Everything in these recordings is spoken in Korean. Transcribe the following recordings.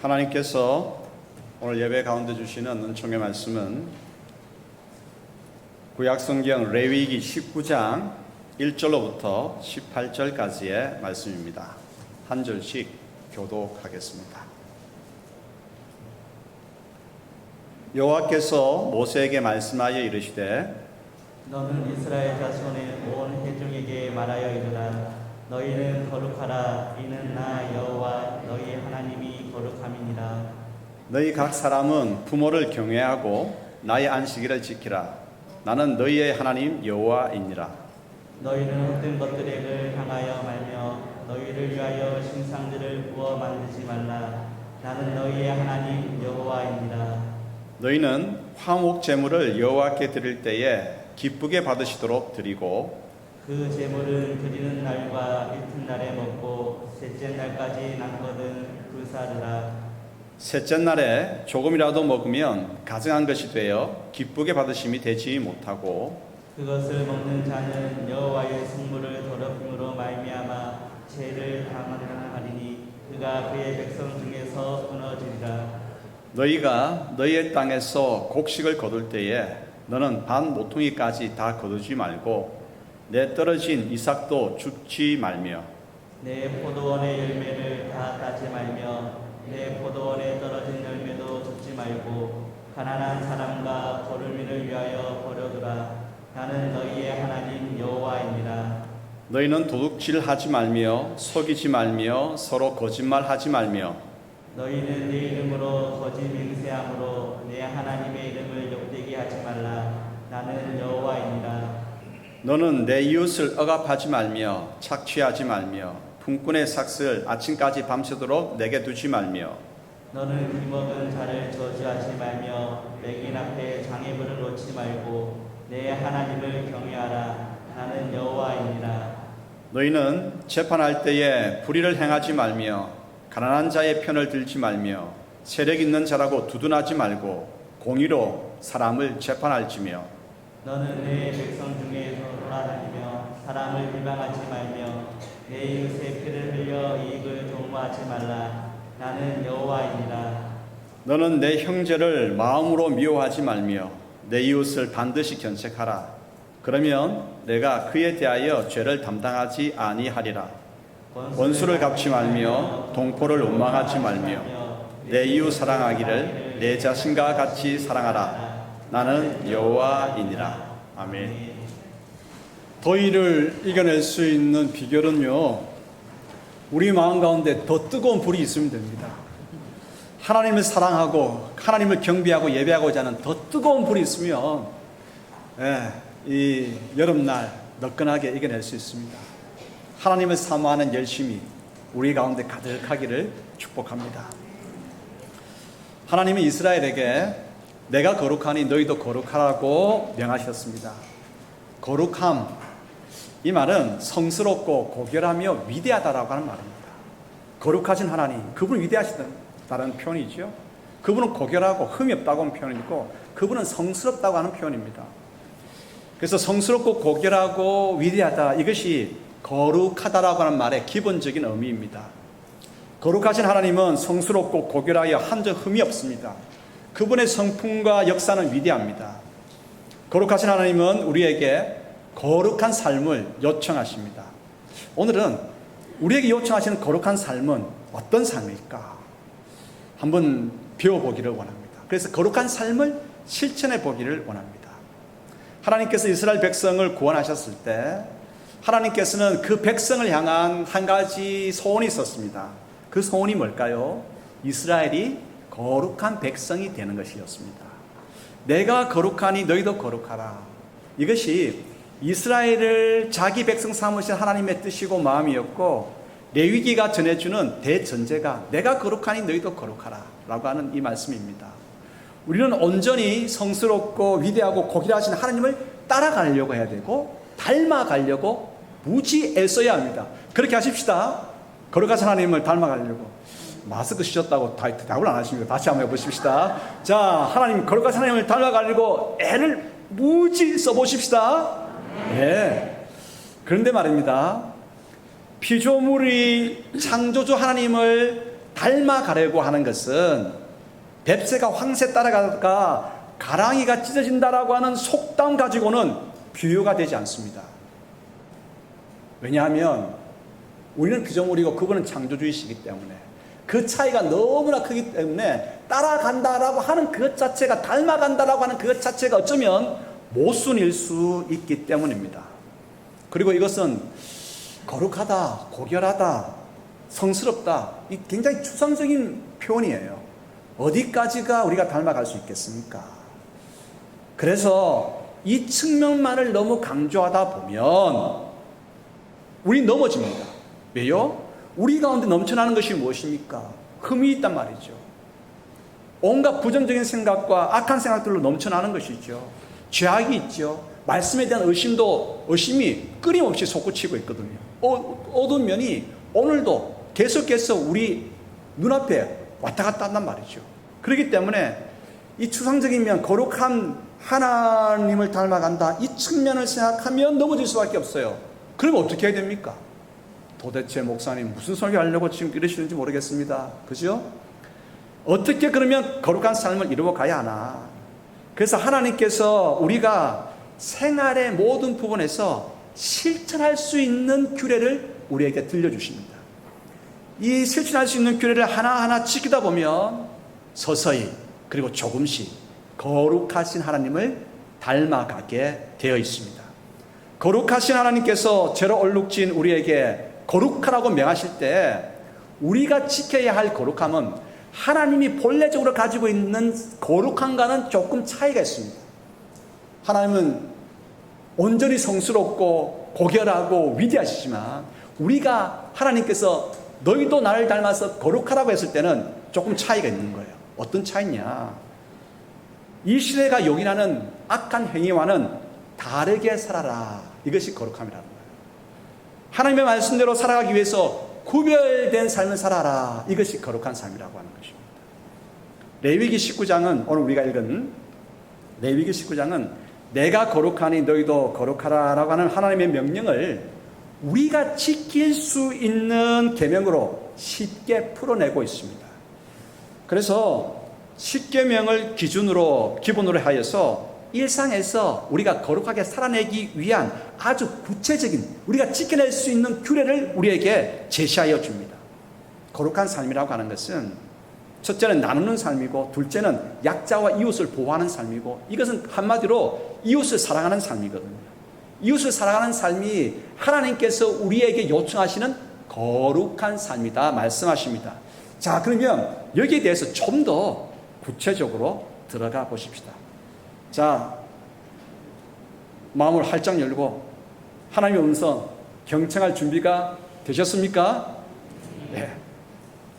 하나님께서 오늘 예배 가운데 주시는 은총의 말씀은 구약성경 레위기 19장 1절로부터 18절까지의 말씀입니다. 한 절씩 교독하겠습니다. 여호와께서 모세에게 말씀하여 이르시되 너는 이스라엘 자손의 온 회중에게 말하여 이르라. 너희는 거룩하라. 이는 나 여호와 너희 하나님이 거룩함이니라. 너희 각 사람은 부모를 경외하고 나의 안식일을 지키라. 나는 너희의 하나님 여호와이니라. 너희는 헛된 것들을 향하여 말며 너희를 위하여 신상들을 구워 만들지 말라. 나는 너희의 하나님 여호와이니라. 너희는 화목 제물을 여호와께 드릴 때에 기쁘게 받으시도록 드리고 그 제물은 드리는 날과 이튿날에 먹고 셋째 날까지 남거든 불사르라. 셋째 날에 조금이라도 먹으면 가증한 것이 되어 기쁘게 받으심이 되지 못하고 그것을 먹는 자는 여호와의 성물을 더럽힘으로 말미암아 죄를 당하리니 그가 그의 백성 중에서 끊어지리라. 너희가 너희의 땅에서 곡식을 거둘 때에 너는 반 모퉁이까지 다 거두지 말고 내 떨어진 이삭도 줍지 말며 내 포도원의 열매를 다 따지 말며 내 포도원에 떨어진 열매도 줍지 말고 가난한 사람과 거르미를 위하여 버려두라. 나는 너희의 하나님 여호와이니라. 너희는 도둑질하지 말며 속이지 말며 서로 거짓말하지 말며 너희는 내 이름으로 거짓 맹세함으로 내 하나님의 이름을 욕되게 하지 말라. 나는 여호와이니라. 너는 내 이웃을 억압하지 말며 착취하지 말며 품꾼의 삭슬 아침까지 밤새도록 내게 두지 말며 너는 기먹은 자를 저주하지 말며 맥인 앞에 장애물을 놓지 말고 내 하나님을 경외하라. 나는 여호와이니라. 너희는 재판할 때에 불의를 행하지 말며 가난한 자의 편을 들지 말며 세력 있는 자라고 두둔하지 말고 공의로 사람을 재판할지며 너는 내 백성 중에 돌아다니며 사람을 비방하지 말며 내 이웃의 피를 흘려 이익을 도모하지 말라. 나는 여호와이니라. 너는 내 형제를 마음으로 미워하지 말며 내 이웃을 반드시 견책하라. 그러면 내가 그에 대하여 죄를 담당하지 아니하리라. 원수를 갚지 말며 동포를 원망하지 말며 내 이웃 사랑하기를 내 자신과 같이 사랑하라. 나는 여호와이니라. 아멘. 더위를 이겨낼 수 있는 비결은요, 우리 마음 가운데 더 뜨거운 불이 있으면 됩니다. 하나님을 사랑하고 하나님을 경배하고 예배하고자 하는 더 뜨거운 불이 있으면 이 여름날 너끈하게 이겨낼 수 있습니다. 하나님을 사모하는 열심이 우리 가운데 가득하기를 축복합니다. 하나님은 이스라엘에게 내가 거룩하니 너희도 거룩하라고 명하셨습니다. 거룩함, 이 말은 성스럽고 고결하며 위대하다라고 하는 말입니다. 거룩하신 하나님, 그분은 위대하시다는 표현이죠. 그분은 고결하고 흠이 없다고 하는 표현이고 그분은 성스럽다고 하는 표현입니다. 그래서 성스럽고 고결하고 위대하다, 이것이 거룩하다라고 하는 말의 기본적인 의미입니다. 거룩하신 하나님은 성스럽고 고결하여 한점 흠이 없습니다. 그분의 성품과 역사는 위대합니다. 거룩하신 하나님은 우리에게 거룩한 삶을 요청하십니다. 오늘은 우리에게 요청하시는 거룩한 삶은 어떤 삶일까? 한번 배워보기를 원합니다. 그래서 거룩한 삶을 실천해 보기를 원합니다. 하나님께서 이스라엘 백성을 구원하셨을 때 하나님께서는 그 백성을 향한 한 가지 소원이 있었습니다. 그 소원이 뭘까요? 이스라엘이 거룩한 백성이 되는 것이었습니다. 내가 거룩하니 너희도 거룩하라. 이것이 이스라엘을 자기 백성 삼으신 하나님의 뜻이고 마음이었고, 레위기가 전해주는 대전제가 내가 거룩하니 너희도 거룩하라 라고 하는 이 말씀입니다. 우리는 온전히 성스럽고 위대하고 고귀하신 하나님을 따라가려고 해야 되고 닮아가려고 무지 애써야 합니다. 그렇게 하십시다. 거룩하신 하나님을 닮아가려고. 마스크 쓰셨다고 답을 안 하십니까? 다시 한번 해보십시다. 자, 하나님, 거룩하신 하나님을 닮아가려고 애를 무지 써보십시다. 네. 그런데 말입니다, 피조물이 창조주 하나님을 닮아가려고 하는 것은 뱁새가 황새 따라가다가 가랑이가 찢어진다라고 하는 속담 가지고는 비유가 되지 않습니다. 왜냐하면 우리는 피조물이고 그분은 창조주이시기 때문에 그 차이가 너무나 크기 때문에 따라간다라고 하는 그 자체가, 닮아간다라고 하는 그 자체가 어쩌면 모순일 수 있기 때문입니다. 그리고 이것은 거룩하다, 고결하다, 성스럽다, 이 굉장히 추상적인 표현이에요. 어디까지가 우리가 닮아갈 수 있겠습니까? 그래서 이 측면만을 너무 강조하다 보면 우리 넘어집니다. 왜요? 우리 가운데 넘쳐나는 것이 무엇입니까? 흠이 있단 말이죠. 온갖 부정적인 생각과 악한 생각들로 넘쳐나는 것이죠. 죄악이 있죠. 말씀에 대한 의심이 끊임없이 솟구치고 있거든요. 어두운 면이 오늘도 계속해서 우리 눈앞에 왔다 갔다 한단 말이죠. 그렇기 때문에 이 추상적인 면, 거룩한 하나님을 닮아간다, 이 측면을 생각하면 넘어질 수밖에 없어요. 그러면 어떻게 해야 됩니까? 도대체 목사님 무슨 설교하려고 지금 이러시는지 모르겠습니다. 그죠? 어떻게 그러면 거룩한 삶을 이루어 가야 하나? 그래서 하나님께서 우리가 생활의 모든 부분에서 실천할 수 있는 규례를 우리에게 들려주십니다. 이 실천할 수 있는 규례를 하나하나 지키다 보면 서서히 그리고 조금씩 거룩하신 하나님을 닮아가게 되어 있습니다. 거룩하신 하나님께서 죄로 얼룩진 우리에게 거룩하라고 명하실 때 우리가 지켜야 할 거룩함은 하나님이 본래적으로 가지고 있는 거룩함과는 조금 차이가 있습니다. 하나님은 온전히 성스럽고 고결하고 위대하시지만 우리가 하나님께서 너희도 나를 닮아서 거룩하라고 했을 때는 조금 차이가 있는 거예요. 어떤 차이냐? 이 시대가 용인하는 악한 행위와는 다르게 살아라. 이것이 거룩함이라는 거예요. 하나님의 말씀대로 살아가기 위해서 구별된 삶을 살아라. 이것이 거룩한 삶이라고 하는 것입니다. 레위기 19장은 오늘 우리가 읽은 레위기 19장은 내가 거룩하니 너희도 거룩하라 라고 하는 하나님의 명령을 우리가 지킬 수 있는 계명으로 쉽게 풀어내고 있습니다. 그래서 10계명을 기본으로 하여서 일상에서 우리가 거룩하게 살아내기 위한 아주 구체적인 우리가 지켜낼 수 있는 규례를 우리에게 제시하여 줍니다. 거룩한 삶이라고 하는 것은 첫째는 나누는 삶이고 둘째는 약자와 이웃을 보호하는 삶이고 이것은 한마디로 이웃을 사랑하는 삶이거든요. 이웃을 사랑하는 삶이 하나님께서 우리에게 요청하시는 거룩한 삶이다 말씀하십니다. 자, 그러면 여기에 대해서 좀 더 구체적으로 들어가 보십시다. 자, 마음을 활짝 열고 하나님의 음성 경청할 준비가 되셨습니까? 네.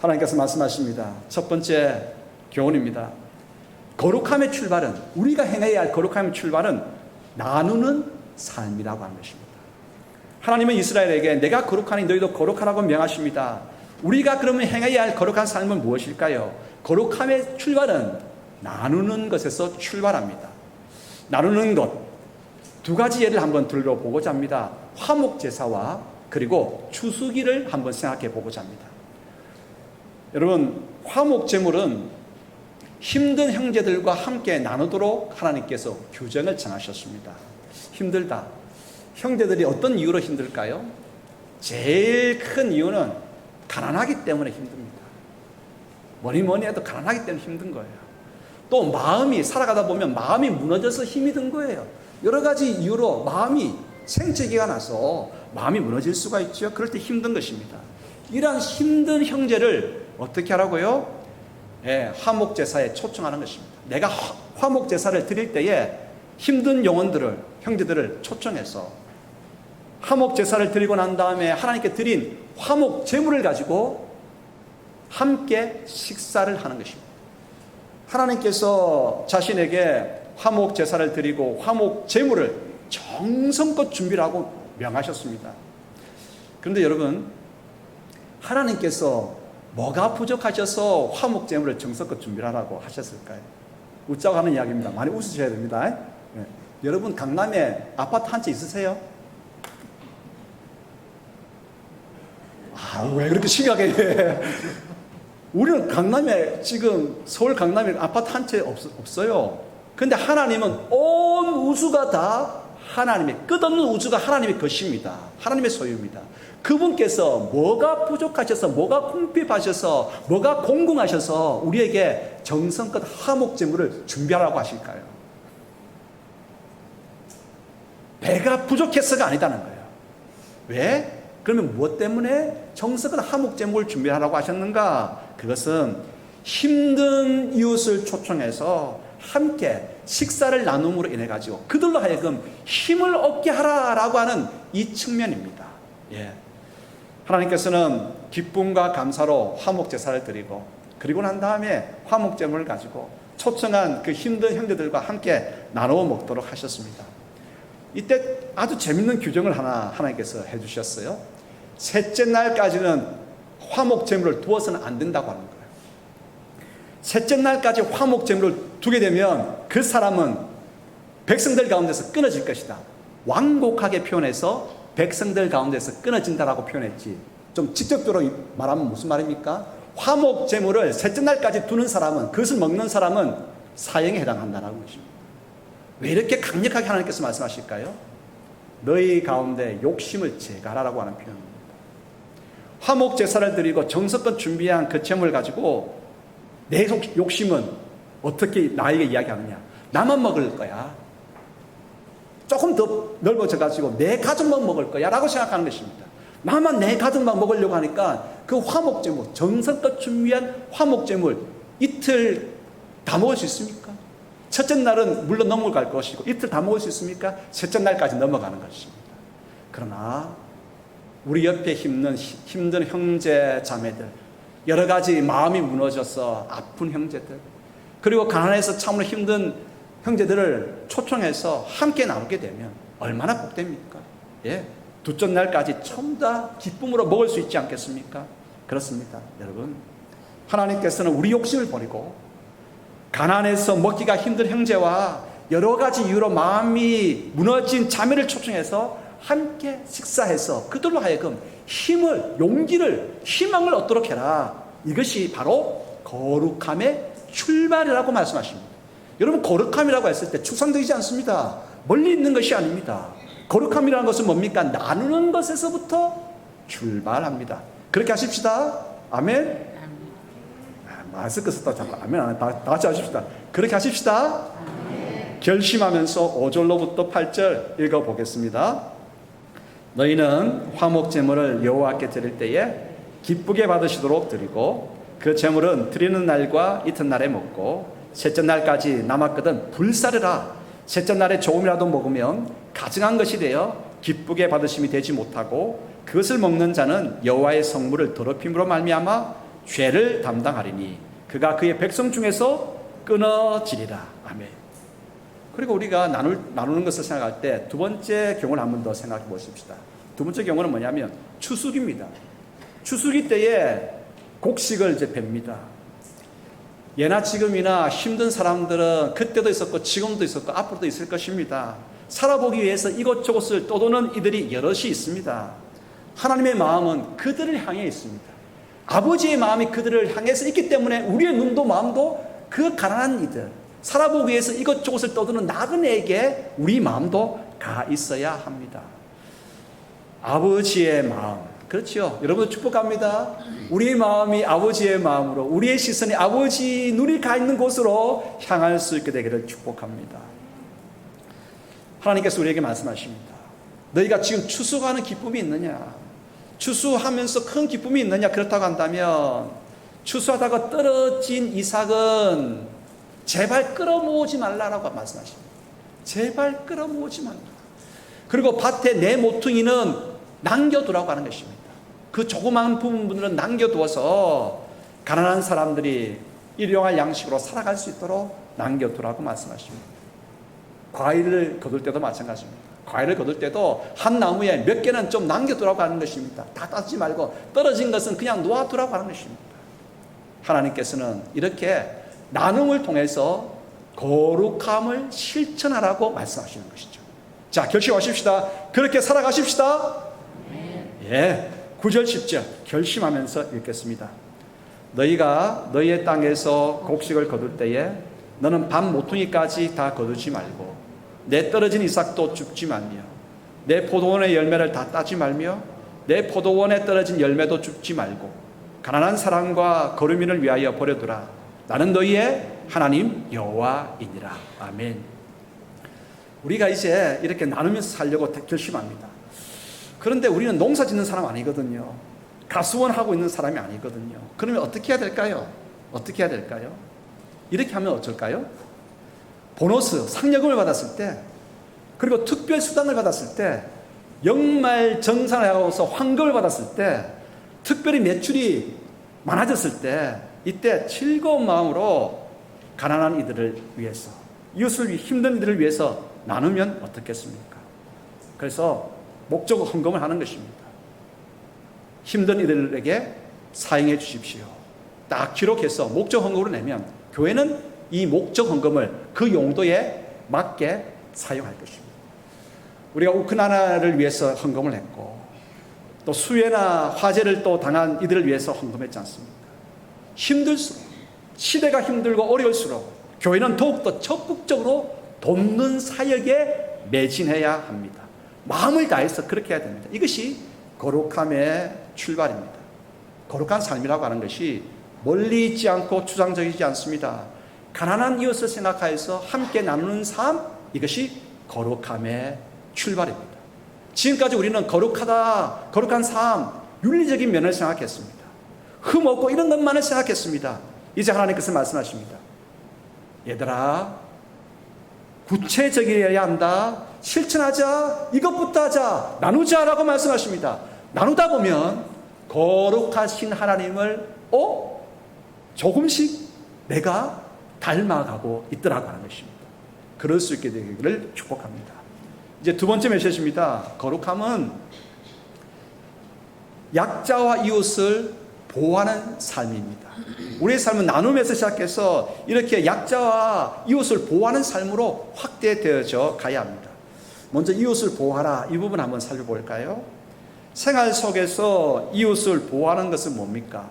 하나님께서 말씀하십니다. 첫 번째 교훈입니다. 거룩함의 출발은, 우리가 행해야 할 거룩함의 출발은 나누는 삶이라고 하는 것입니다. 하나님은 이스라엘에게 내가 거룩하니 너희도 거룩하라고 명하십니다. 우리가 그러면 행해야 할 거룩한 삶은 무엇일까요? 거룩함의 출발은 나누는 것에서 출발합니다. 나누는 것, 두 가지 예를 한번 들어보고자 합니다. 화목제사와 그리고 추수기를 한번 생각해 보고자 합니다. 여러분, 화목제물은 힘든 형제들과 함께 나누도록 하나님께서 규정을 정하셨습니다. 힘들다. 형제들이 어떤 이유로 힘들까요? 제일 큰 이유는 가난하기 때문에 힘듭니다. 뭐니 해도 가난하기 때문에 힘든 거예요. 또 마음이 살아가다 보면 마음이 무너져서 힘이 든 거예요. 여러 가지 이유로 마음이 생채기가 나서 마음이 무너질 수가 있죠. 그럴 때 힘든 것입니다. 이러한 힘든 형제를 어떻게 하라고요? 화목제사에 초청하는 것입니다. 내가 화목제사를 드릴 때에 힘든 영혼들을, 형제들을 초청해서 화목제사를 드리고 난 다음에 하나님께 드린 화목제물을 가지고 함께 식사를 하는 것입니다. 하나님께서 자신에게 화목제사를 드리고 화목제물을 정성껏 준비를 하고 명하셨습니다. 그런데 여러분, 하나님께서 뭐가 부족하셔서 화목제물을 정성껏 준비하라고 하셨을까요? 웃자고 하는 이야기입니다. 많이 웃으셔야 됩니다. 네. 여러분, 강남에 아파트 한 채 있으세요? 왜 그렇게 심하게 해? 우리는 강남에 지금 서울 강남에 아파트 한 채 없어요. 근데 하나님은 온 우주가 다 하나님의 끝없는 우주가 하나님의 것입니다. 하나님의 소유입니다. 그분께서 뭐가 부족하셔서 뭐가 궁핍하셔서 뭐가 공궁하셔서 우리에게 정성껏 화목제물을 준비하라고 하실까요? 배가 부족해서가 아니다는 거예요. 왜? 그러면 무엇 때문에 정성껏 화목제물을 준비하라고 하셨는가? 그것은 힘든 이웃을 초청해서 함께 식사를 나눔으로 인해 가지고 그들로 하여금 힘을 얻게 하라라고 하는 이 측면입니다. 예. 하나님께서는 기쁨과 감사로 화목제사를 드리고 그리고 난 다음에 화목제물을 가지고 초청한 그 힘든 형제들과 함께 나누어 먹도록 하셨습니다. 이때 아주 재밌는 규정을 하나님께서 해주셨어요. 셋째 날까지는 화목제물을 두어서는 안 된다고 하는 거예요. 셋째 날까지 화목제물을 두게 되면 그 사람은 백성들 가운데서 끊어질 것이다. 완곡하게 표현해서 백성들 가운데서 끊어진다라고 표현했지. 좀 직접적으로 말하면 무슨 말입니까? 화목제물을 셋째 날까지 두는 사람은, 그것을 먹는 사람은 사형에 해당한다는 것입니다. 왜 이렇게 강력하게 하나님께서 말씀하실까요? 너희 가운데 욕심을 제거하라고 하는 표현입니다. 화목제사를 드리고 정성껏 준비한 그 제물을 가지고 내 욕심은 어떻게 나에게 이야기하느냐? 나만 먹을 거야. 조금 더 넓어져가지고 내 가족만 먹을 거야 라고 생각하는 것입니다. 나만 내 가족만 먹으려고 하니까 그 화목제물, 정성껏 준비한 화목제물 이틀 다 먹을 수 있습니까? 첫째 날은 물론 넘어갈 것이고 이틀 다 먹을 수 있습니까? 셋째 날까지 넘어가는 것입니다. 그러나 우리 옆에 힘든 형제 자매들, 여러 가지 마음이 무너져서 아픈 형제들, 그리고 가난해서 참으로 힘든 형제들을 초청해서 함께 나누게 되면 얼마나 복됩니까? 예, 둘째 날까지 전부 다 기쁨으로 먹을 수 있지 않겠습니까? 그렇습니다. 여러분, 하나님께서는 우리 욕심을 버리고 가난해서 먹기가 힘든 형제와 여러 가지 이유로 마음이 무너진 자매를 초청해서 함께 식사해서 그들로 하여금 힘을, 용기를, 희망을 얻도록 해라. 이것이 바로 거룩함의 출발이라고 말씀하십니다. 여러분, 거룩함이라고 했을 때 추상적이지 않습니다. 멀리 있는 것이 아닙니다. 거룩함이라는 것은 뭡니까? 나누는 것에서부터 출발합니다. 그렇게 하십시다. 아멘. 마스크 썼다 자꾸 아멘 안 해. 다 같이 하십시다. 그렇게 하십시다. 결심하면서 5절로부터 8절 읽어보겠습니다. 너희는 화목제물을 여호와께 드릴 때에 기쁘게 받으시도록 드리고 그 제물은 드리는 날과 이튿날에 먹고 셋째 날까지 남았거든 불사르라. 셋째 날에 조금이라도 먹으면 가증한 것이 되어 기쁘게 받으심이 되지 못하고 그것을 먹는 자는 여호와의 성물을 더럽힘으로 말미암아 죄를 담당하리니 그가 그의 백성 중에서 끊어지리라. 아멘. 그리고 우리가 나누는 것을 생각할 때 두 번째 경우를 한 번 더 생각해 보십시다. 두 번째 경우는 뭐냐면 추수기입니다. 추수기 때에 곡식을 이제 뱁니다. 예나 지금이나 힘든 사람들은 그때도 있었고 지금도 있었고 앞으로도 있을 것입니다. 살아보기 위해서 이곳저곳을 떠도는 이들이 여럿이 있습니다. 하나님의 마음은 그들을 향해 있습니다. 아버지의 마음이 그들을 향해서 있기 때문에 우리의 눈도 마음도 그 가난한 이들, 살아보기 위해서 이것저것을 떠드는 나그네에게 우리 마음도 가 있어야 합니다. 아버지의 마음, 그렇죠? 여러분 축복합니다. 우리의 마음이 아버지의 마음으로, 우리의 시선이 아버지 눈이 가 있는 곳으로 향할 수 있게 되기를 축복합니다. 하나님께서 우리에게 말씀하십니다. 너희가 지금 추수하는 기쁨이 있느냐? 추수하면서 큰 기쁨이 있느냐? 그렇다고 한다면 추수하다가 떨어진 이삭은 제발 끌어모으지 말라라고 말씀하십니다. 제발 끌어모으지 말라. 그리고 밭에 내 모퉁이는 남겨두라고 하는 것입니다. 그 조그마한 부분들은 남겨두어서 가난한 사람들이 일용할 양식으로 살아갈 수 있도록 남겨두라고 말씀하십니다. 과일을 거둘 때도 마찬가지입니다. 과일을 거둘 때도 한 나무에 몇 개는 좀 남겨두라고 하는 것입니다. 다 따지 말고 떨어진 것은 그냥 놓아두라고 하는 것입니다. 하나님께서는 이렇게 나눔을 통해서 거룩함을 실천하라고 말씀하시는 것이죠. 자, 결심하십시다. 그렇게 살아가십시다. 예, 9절 10절 결심하면서 읽겠습니다. 너희가 너희의 땅에서 곡식을 거둘 때에 너는 반 모퉁이까지 다 거두지 말고 내 떨어진 이삭도 줍지 말며 내 포도원의 열매를 다 따지 말며 내 포도원에 떨어진 열매도 줍지 말고 가난한 사람과 거루민을 위하여 버려두라. 나는 너희의 하나님 여호와이니라. 아멘. 우리가 이제 이렇게 나누면서 살려고 결심합니다. 그런데 우리는 농사 짓는 사람 아니거든요. 가수원 하고 있는 사람이 아니거든요. 그러면 어떻게 해야 될까요? 어떻게 해야 될까요? 이렇게 하면 어쩔까요? 보너스, 상여금을 받았을 때, 그리고 특별 수당을 받았을 때, 연말 정산을 하고서 환급을 받았을 때, 특별히 매출이 많아졌을 때, 이때 즐거운 마음으로 가난한 이들을 위해서, 이웃을 힘든 이들을 위해서 나누면 어떻겠습니까? 그래서 목적 헌금을 하는 것입니다. 힘든 이들에게 사용해 주십시오. 딱 기록해서 목적 헌금으로 내면 교회는 이 목적 헌금을 그 용도에 맞게 사용할 것입니다. 우리가 우크라이나를 위해서 헌금을 했고 또 수해나 화재를 또 당한 이들을 위해서 헌금했지 않습니까? 힘들수록, 시대가 힘들고 어려울수록 교회는 더욱더 적극적으로 돕는 사역에 매진해야 합니다. 마음을 다해서 그렇게 해야 됩니다. 이것이 거룩함의 출발입니다. 거룩한 삶이라고 하는 것이 멀리 있지 않고 추상적이지 않습니다. 가난한 이웃을 생각하여서 함께 나누는 삶, 이것이 거룩함의 출발입니다. 지금까지 우리는 거룩하다, 거룩한 삶, 윤리적인 면을 생각했습니다. 흠없고 이런 것만을 생각했습니다. 이제 하나님께서 말씀하십니다. 얘들아, 구체적이어야 한다. 실천하자. 이것부터 하자. 나누자라고 말씀하십니다. 나누다 보면 거룩하신 하나님을 조금씩 내가 닮아가고 있더라고 하는 것입니다. 그럴 수 있게 되기를 축복합니다. 이제 두 번째 메시지입니다. 거룩함은 약자와 이웃을 보호하는 삶입니다. 우리의 삶은 나눔에서 시작해서 이렇게 약자와 이웃을 보호하는 삶으로 확대되어져 가야 합니다. 먼저 이웃을 보호하라. 이 부분 한번 살펴볼까요? 생활 속에서 이웃을 보호하는 것은 뭡니까?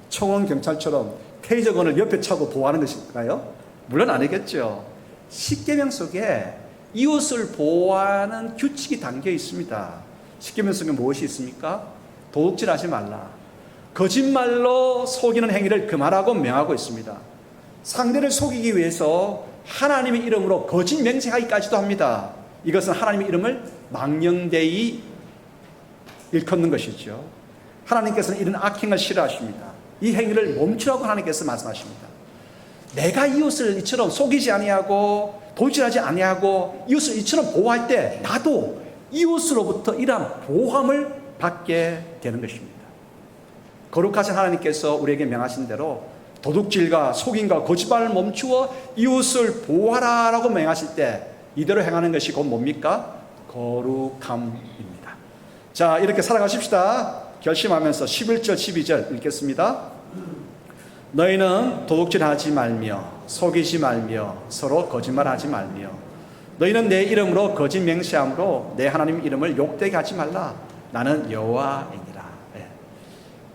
청원 경찰처럼 테이저건을 옆에 차고 보호하는 것일까요? 물론 아니겠죠. 십계명 속에 이웃을 보호하는 규칙이 담겨 있습니다. 십계명 속에 무엇이 있습니까? 도둑질하지 말라. 거짓말로 속이는 행위를 금하라고 명하고 있습니다. 상대를 속이기 위해서 하나님의 이름으로 거짓 맹세하기까지도 합니다. 이것은 하나님의 이름을 망령되이 일컫는 것이죠. 하나님께서는 이런 악행을 싫어하십니다. 이 행위를 멈추라고 하나님께서 말씀하십니다. 내가 이웃을 이처럼 속이지 아니하고 도질하지 아니하고 이웃을 이처럼 보호할 때 나도 이웃으로부터 이러한 보호함을 받게 되는 것입니다. 거룩하신 하나님께서 우리에게 명하신 대로 도둑질과 속임과 거짓말을 멈추어 이웃을 보호하라라고 명하실 때 이대로 행하는 것이 곧 뭡니까? 거룩함입니다. 자, 이렇게 살아가십시다. 결심하면서 11절 12절 읽겠습니다. 너희는 도둑질하지 말며 속이지 말며 서로 거짓말하지 말며 너희는 내 이름으로 거짓 맹세함으로 내 하나님 이름을 욕되게 하지 말라. 나는 여호와이니라.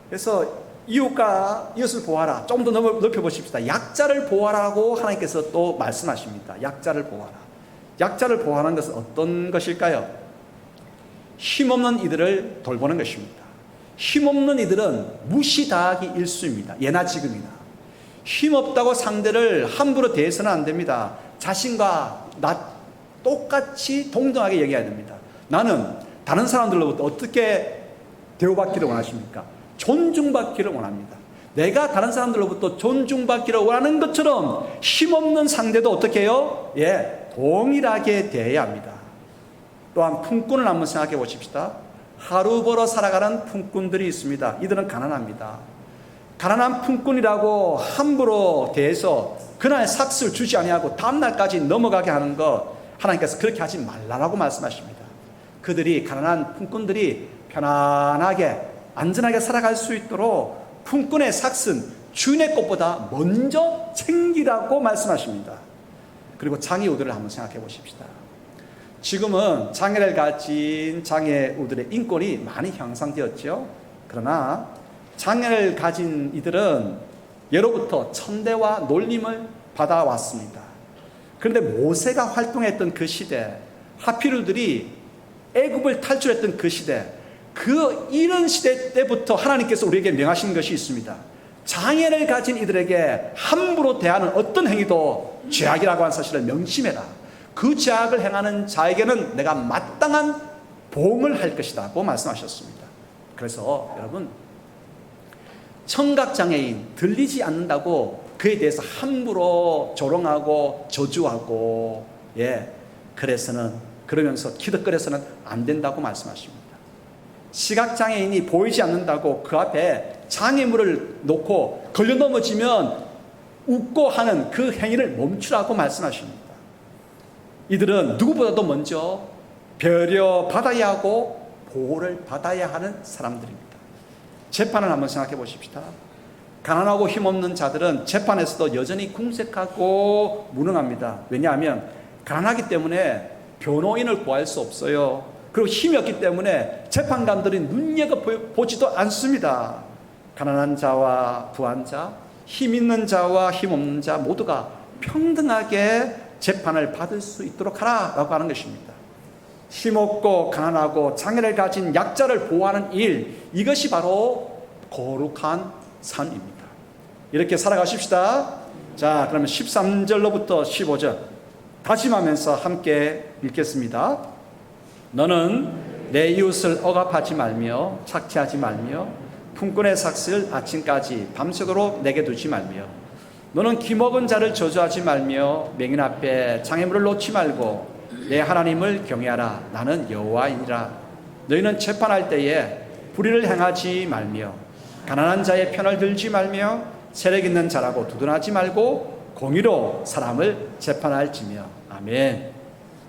그래서 이웃을 보호하라. 좀 더 넓혀보십시다. 약자를 보호하라고 하나님께서 또 말씀하십니다. 약자를 보호하라. 약자를 보호하는 것은 어떤 것일까요? 힘없는 이들을 돌보는 것입니다. 힘없는 이들은 무시당하기 일쑤입니다. 예나 지금이나. 힘없다고 상대를 함부로 대해서는 안 됩니다. 자신과 나 똑같이 동등하게 얘기해야 됩니다. 나는 다른 사람들로부터 어떻게 대우받기를 원하십니까? 존중받기를 원합니다. 내가 다른 사람들로부터 존중받기를 원하는 것처럼 힘없는 상대도 어떻게 해요? 동일하게 대해야 합니다. 또한 품꾼을 한번 생각해 보십시다. 하루 벌어 살아가는 품꾼들이 있습니다. 이들은 가난합니다. 가난한 품꾼이라고 함부로 대해서 그날 삭스를 주지 아니하고 다음날까지 넘어가게 하는 것, 하나님께서 그렇게 하지 말라라고 말씀하십니다. 그들이, 가난한 품꾼들이 편안하게 안전하게 살아갈 수 있도록 품꾼의 삭스는 주인의 것보다 먼저 챙기라고 말씀하십니다. 그리고 장애우들을 한번 생각해 보십시다. 지금은 장애를 가진 장애우들의 인권이 많이 향상되었죠. 그러나 장애를 가진 이들은 예로부터 천대와 놀림을 받아왔습니다. 그런데 모세가 활동했던 그 시대, 하피루들이 애굽을 탈출했던 그 시대, 이런 시대 때부터 하나님께서 우리에게 명하신 것이 있습니다. 장애를 가진 이들에게 함부로 대하는 어떤 행위도 죄악이라고 하는 사실을 명심해라. 그 죄악을 행하는 자에게는 내가 마땅한 보응을 할 것이라고 말씀하셨습니다. 그래서 여러분, 청각장애인 들리지 않는다고 그에 대해서 함부로 조롱하고 저주하고 그러면서 기득거려서는 안 된다고 말씀하십니다. 시각장애인이 보이지 않는다고 그 앞에 장애물을 놓고 걸려 넘어지면 웃고 하는 그 행위를 멈추라고 말씀하십니다. 이들은 누구보다도 먼저 배려받아야 하고 보호를 받아야 하는 사람들입니다. 재판을 한번 생각해 보십시다. 가난하고 힘없는 자들은 재판에서도 여전히 궁색하고 무능합니다. 왜냐하면 가난하기 때문에 변호인을 구할 수 없어요. 그리고 힘이 없기 때문에 재판관들이 눈여겨보지도 않습니다. 가난한 자와 부한 자, 힘 있는 자와 힘 없는 자 모두가 평등하게 재판을 받을 수 있도록 하라라고 하는 것입니다. 힘없고 가난하고 장애를 가진 약자를 보호하는 일, 이것이 바로 거룩한 삶입니다. 이렇게 살아가십시다. 자, 그러면 13절로부터 15절 다짐하면서 함께 읽겠습니다. 너는 내 이웃을 억압하지 말며 착취하지 말며 품꾼의 삭슬 아침까지 밤새도록 내게 두지 말며 너는 기먹은 자를 저주하지 말며 맹인 앞에 장애물을 놓지 말고 내 하나님을 경외하라. 나는 여호와이니라. 너희는 재판할 때에 불의를 행하지 말며 가난한 자의 편을 들지 말며 세력 있는 자라고 두둔하지 말고 공의로 사람을 재판할지며. 아멘.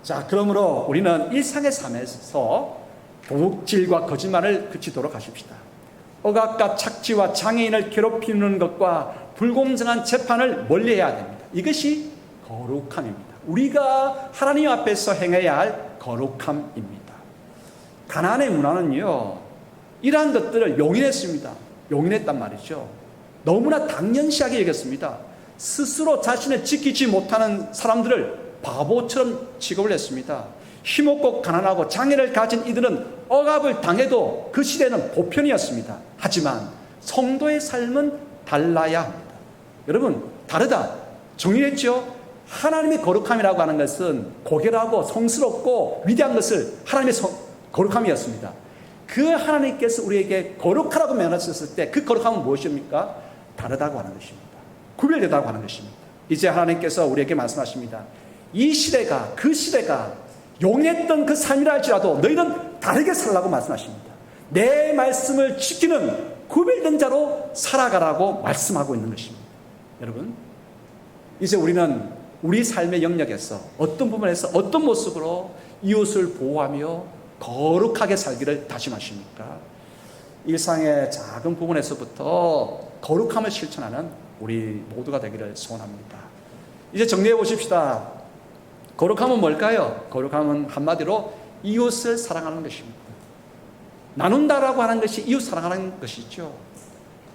자, 그러므로 우리는 일상의 삶에서 도둑질과 거짓말을 그치도록 하십시다. 억압과 착취와 장애인을 괴롭히는 것과 불공정한 재판을 멀리해야 됩니다. 이것이 거룩함입니다. 우리가 하나님 앞에서 행해야 할 거룩함입니다. 가나안의 문화는요, 이러한 것들을 용인했습니다. 용인했단 말이죠. 너무나 당연시하게 여겼습니다. 스스로 자신을 지키지 못하는 사람들을 바보처럼 취급을 했습니다. 힘없고 가난하고 장애를 가진 이들은 억압을 당해도 그 시대는 보편이었습니다. 하지만 성도의 삶은 달라야 합니다. 여러분, 다르다. 정의했죠? 하나님의 거룩함이라고 하는 것은 고결하고 성스럽고 위대한 것을 하나님의 거룩함이었습니다. 그 하나님께서 우리에게 거룩하라고 명하셨을 때 그 거룩함은 무엇입니까? 다르다고 하는 것입니다. 구별되다고 하는 것입니다. 이제 하나님께서 우리에게 말씀하십니다. 이 시대가, 그 시대가 용했던 그 삶이라 할지라도 너희는 다르게 살라고 말씀하십니다. 내 말씀을 지키는 구별된 자로 살아가라고 말씀하고 있는 것입니다. 여러분, 이제 우리는 우리 삶의 영역에서 어떤 부분에서 어떤 모습으로 이웃을 보호하며 거룩하게 살기를 다짐하십니까? 일상의 작은 부분에서부터 거룩함을 실천하는 우리 모두가 되기를 소원합니다. 이제 정리해 보십시다. 거룩함은 뭘까요? 거룩함은 한마디로 이웃을 사랑하는 것입니다. 나눈다라고 하는 것이 이웃 사랑하는 것이죠.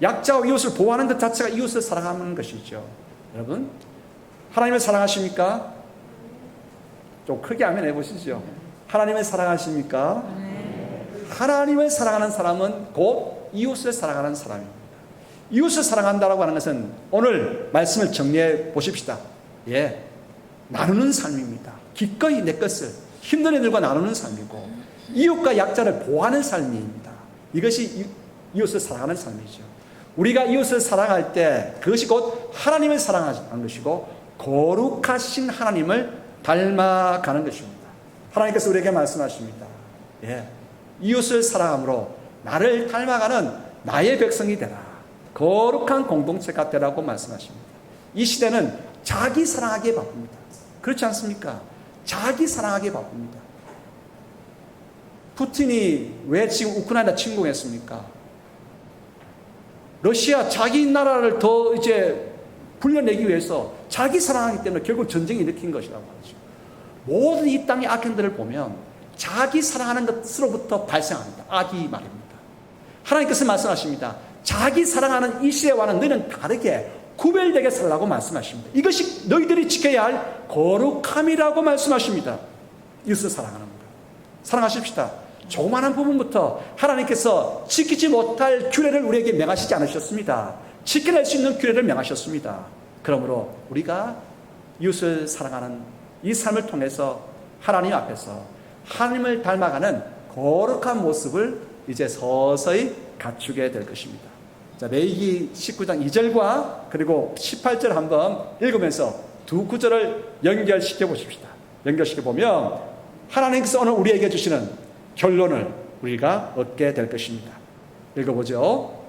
약자와 이웃을 보호하는 것 자체가 이웃을 사랑하는 것이죠. 여러분, 하나님을 사랑하십니까? 좀 크게 아멘 해보시죠. 하나님을 사랑하십니까? 하나님을 사랑하는 사람은 곧 이웃을 사랑하는 사람입니다. 이웃을 사랑한다라고 하는 것은 오늘 말씀을 정리해 보십시다. 나누는 삶입니다. 기꺼이 내 것을 힘든 이들과 나누는 삶이고 이웃과 약자를 보호하는 삶입니다. 이것이 이웃을 사랑하는 삶이죠. 우리가 이웃을 사랑할 때 그것이 곧 하나님을 사랑하는 것이고 거룩하신 하나님을 닮아가는 것입니다. 하나님께서 우리에게 말씀하십니다. 이웃을 사랑함으로 나를 닮아가는 나의 백성이 되라. 거룩한 공동체가 되라고 말씀하십니다. 이 시대는 자기 사랑하기에 바쁩니다. 그렇지 않습니까? 자기 사랑하기에 바쁩니다. 푸틴이 왜 지금 우크라이나 침공했습니까? 러시아 자기 나라를 더 이제 불려내기 위해서 자기 사랑하기 때문에 결국 전쟁을 일으킨 것이라고 하죠. 모든 이 땅의 악행들을 보면 자기 사랑하는 것으로부터 발생합니다. 악이 말입니다. 하나님께서 말씀하십니다. 자기 사랑하는 이 시대와는 너희는 다르게 구별되게 살라고 말씀하십니다. 이것이 너희들이 지켜야 할 거룩함이라고 말씀하십니다. 이웃을 사랑하는 것. 사랑하십시다. 조그마한 부분부터 하나님께서 지키지 못할 규례를 우리에게 명하시지 않으셨습니다. 지켜낼 수 있는 규례를 명하셨습니다. 그러므로 우리가 이웃을 사랑하는 이 삶을 통해서 하나님 앞에서 하나님을 닮아가는 거룩한 모습을 이제 서서히 갖추게 될 것입니다. 자, 레위기 19장 2절과 그리고 18절 한번 읽으면서 두 구절을 연결시켜 보십시다. 연결시켜 보면 하나님께서 오늘 우리에게 주시는 결론을 우리가 얻게 될 것입니다. 읽어보죠.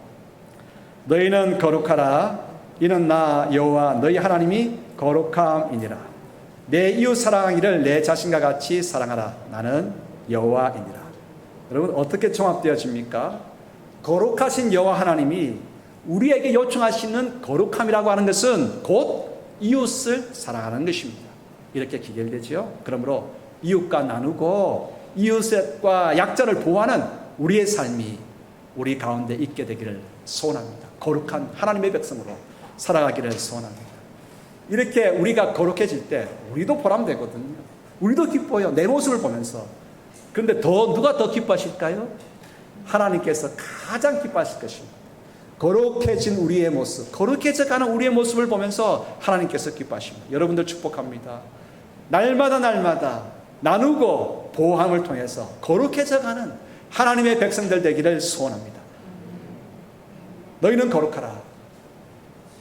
너희는 거룩하라. 이는 나 여호와 너희 하나님이 거룩함이니라. 내 이웃 사랑하기를 내 자신과 같이 사랑하라. 나는 여호와이니라. 여러분, 어떻게 종합되어집니까? 거룩하신 여호와 하나님이 우리에게 요청하시는 거룩함이라고 하는 것은 곧 이웃을 사랑하는 것입니다. 이렇게 기결되지요. 그러므로 이웃과 나누고 이웃과 약자를 보호하는 우리의 삶이 우리 가운데 있게 되기를 소원합니다. 거룩한 하나님의 백성으로 살아가기를 소원합니다. 이렇게 우리가 거룩해질 때 우리도 보람되거든요. 우리도 기뻐요. 내 모습을 보면서. 그런데 누가 더 기뻐하실까요? 하나님께서 가장 기뻐하실 것입니다. 거룩해진 우리의 모습, 거룩해져가는 우리의 모습을 보면서 하나님께서 기뻐하십니다. 여러분들 축복합니다. 날마다 나누고 보호함을 통해서 거룩해져가는 하나님의 백성들 되기를 소원합니다. 너희는 거룩하라.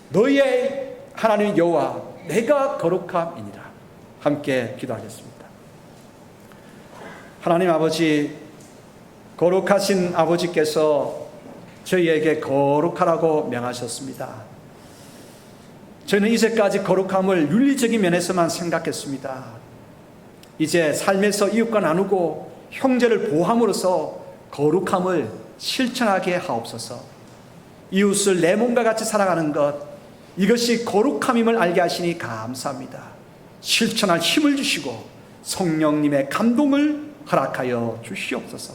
너희의 하나님 여호와 내가 거룩함이니라. 함께 기도하겠습니다. 하나님 아버지, 거룩하신 아버지께서 저희에게 거룩하라고 명하셨습니다. 저희는 이제까지 거룩함을 윤리적인 면에서만 생각했습니다. 이제 삶에서 이웃과 나누고 형제를 보호함으로써 거룩함을 실천하게 하옵소서. 이웃을 내 몸과 같이 사랑하는 것, 이것이 거룩함임을 알게 하시니 감사합니다. 실천할 힘을 주시고 성령님의 감동을 허락하여 주시옵소서.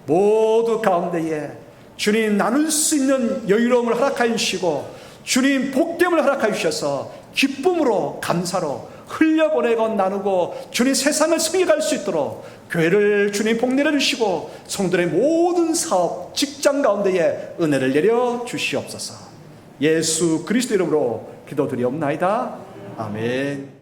모두 가운데에 주님 나눌 수 있는 여유로움을 허락하여 주시고 주님 복됨을 허락하여 주셔서 기쁨으로 감사로 흘려보내고 나누고 주님 세상을 승리할 수 있도록 교회를 주님 복내려 주시고 성도의 모든 사업, 직장 가운데에 은혜를 내려 주시옵소서. 예수 그리스도 이름으로 기도드리옵나이다. 아멘.